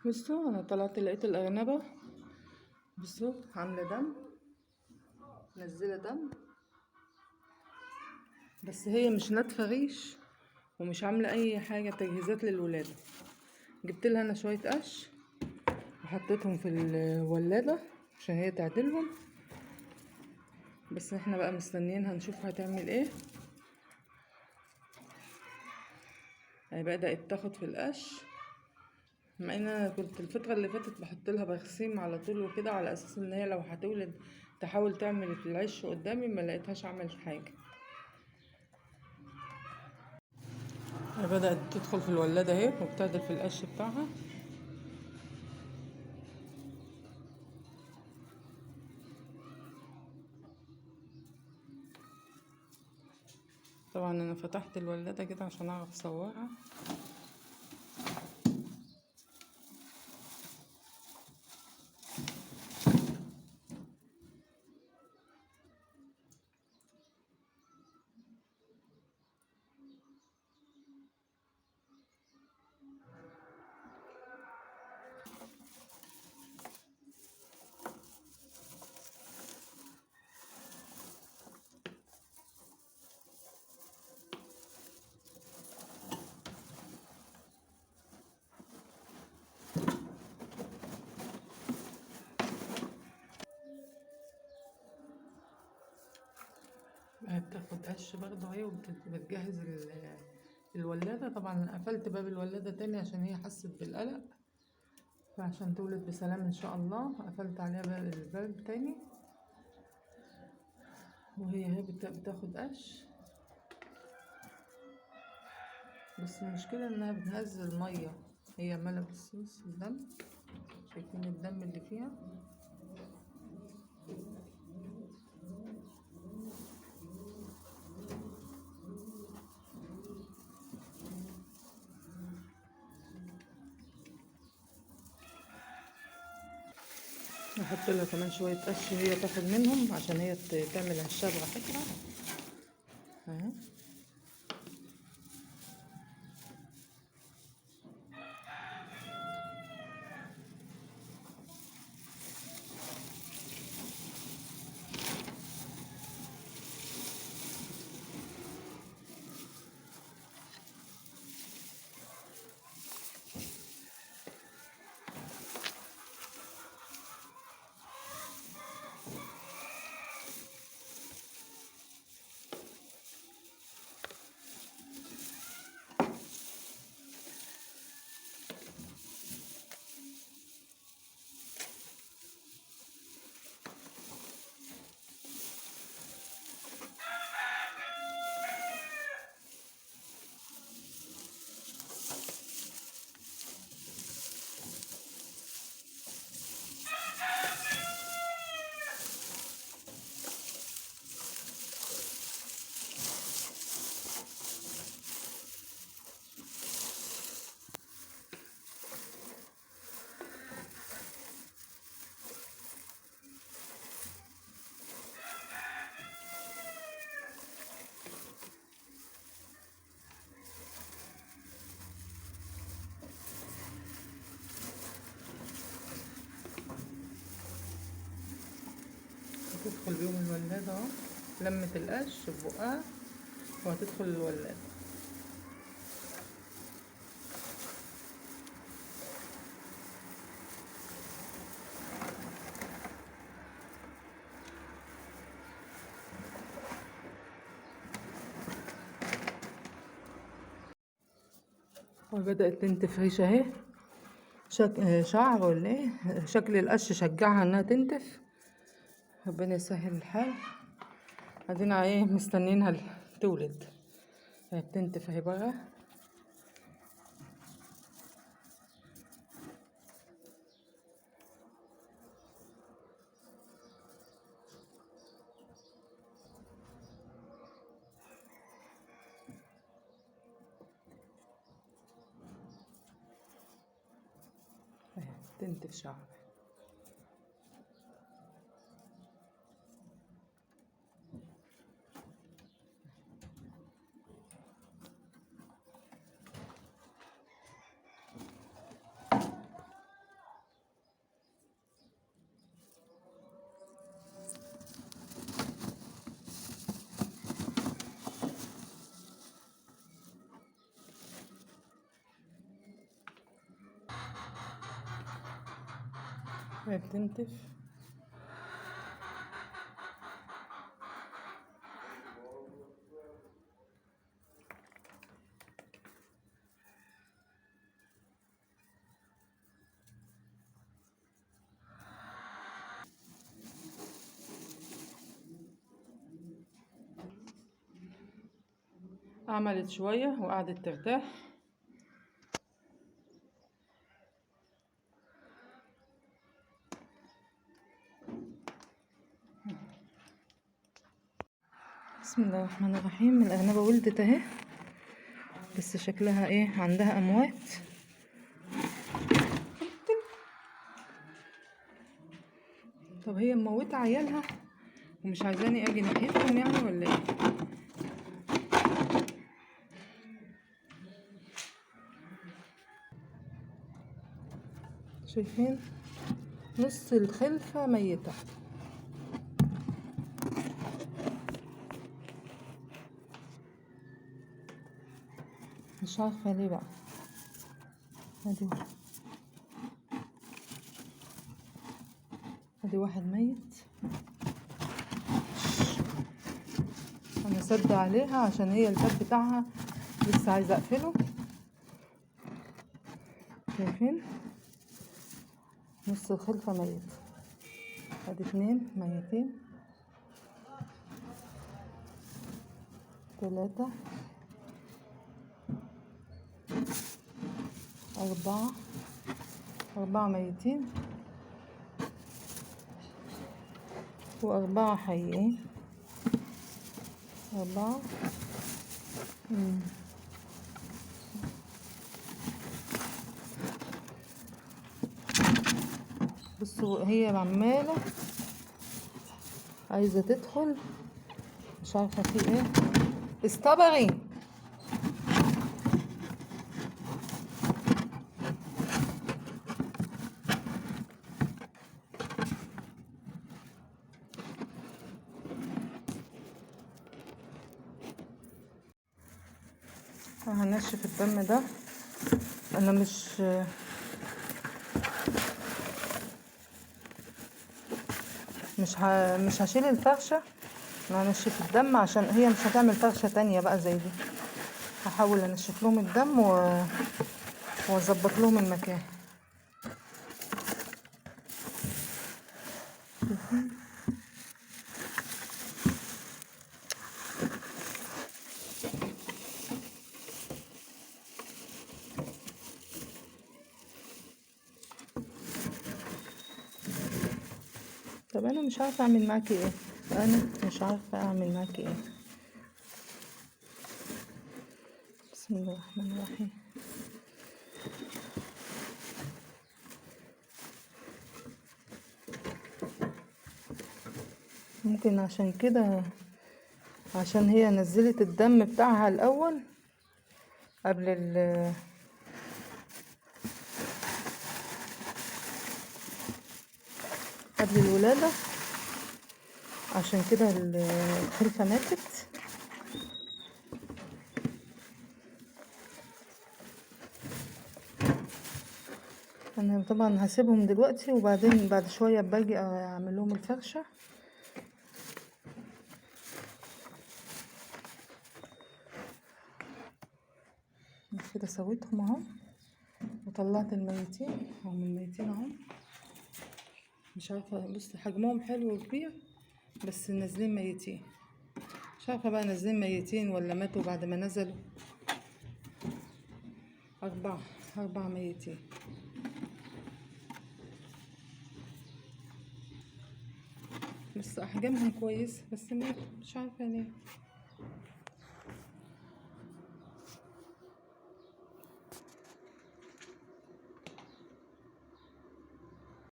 بصوا انا طلعت لقيت الارنبه. بصوا عامله دم، منزله دم، بس هي مش ناتفه ريش ومش عامله اي حاجه تجهيزات للولاده. جبت لها انا شويه قش وحطيتهم في الولاده عشان هي تعدلهم، بس احنا بقى مستنيينها نشوف هتعمل ايه. هي بدات تاخد في القش، مع ان انا كنت الفتره اللي فاتت بحط لها برسيم على طول وكده، على اساس ان هي لو هتولد تحاول تعمل في العش قدامي، ما لقيتهاش عملت حاجه. هي بدات تدخل في الولاده اهي وبتعدل في القش بتاعها. طبعا انا فتحت الولاده كده عشان اعرف اصورها. هي بتاخد قش برضه اهي وبتجهز الولاده. طبعا قفلت باب الولاده تاني عشان هي حست بالقلق، فعشان تولد بسلام ان شاء الله قفلت عليها الباب تاني. وهي بتاخد قش، بس المشكله انها بتنزل ميه. هي عماله بتصوص الدم، شايفين الدم اللي فيها. نحط لها كمان شويه قش هي تاخد منهم عشان هي تعمل عشها براحتها اهي. هتدخل بيهم الولاده اهو، لمت القش ببقها وهتدخل الولاده. وبدأت تنتف ريشه اهي، شعر ولا ايه، شكل القش شجعها انها تنتف. ربنا يسهل الحال. ادينا ايه مستنيينها تولد. هي بتنتف اهي بره. اهي بتنتف شعر. هي بتنتف. عملت شوية وقعدت ترتاح. بسم الله الرحمن الرحيم. الأرنبة ولدت اهي، بس شكلها ايه، عندها أموات. طب هي مموتة عيالها ومش عايزاني اجي ناحيتهم يعني ولا ايه؟ شايفين نص الخلفة ميتة. مش عارفة ليه بقى. ادي واحد ميت. انا سد عليها عشان هي الباب بتاعها لسه عايزة اقفله. شايفين نص الخلفة ميت. ادي 2 ميتين، 3، 4 ميتين و4 حيين. 4. بصوا هي عمالة عايزة تدخل، مش عارفة في ايه. استبغي. هنشف الدم ده. انا مش هشيل الفرشة. انا هنشف الدم عشان هي مش هتعمل فرشة تانية بقى زي دي. هحاول انشف لهم الدم واظبط لهم المكان. طب انا مش عارفه اعمل معاكي ايه. بسم الله الرحمن الرحيم. ممكن عشان كده، عشان هي نزلت الدم بتاعها الاول قبل الولادة، عشان كده الخلفة ماتت. انا طبعا هسيبهم دلوقتي وبعدين بعد شوية باجي اعمل لهم الفرشة. كده سويتهم اهو وطلعت الميتين. هم الميتين اهو. مش عارفة، بص حجمهم حلو وكبير بس نازلين ميتين. مش عارفة بقى نازلين ميتين ولا ماتوا بعد ما نزلوا. 4 ميتين. بس احجامهم كويس بس ماتوا، مش عارفة ليه.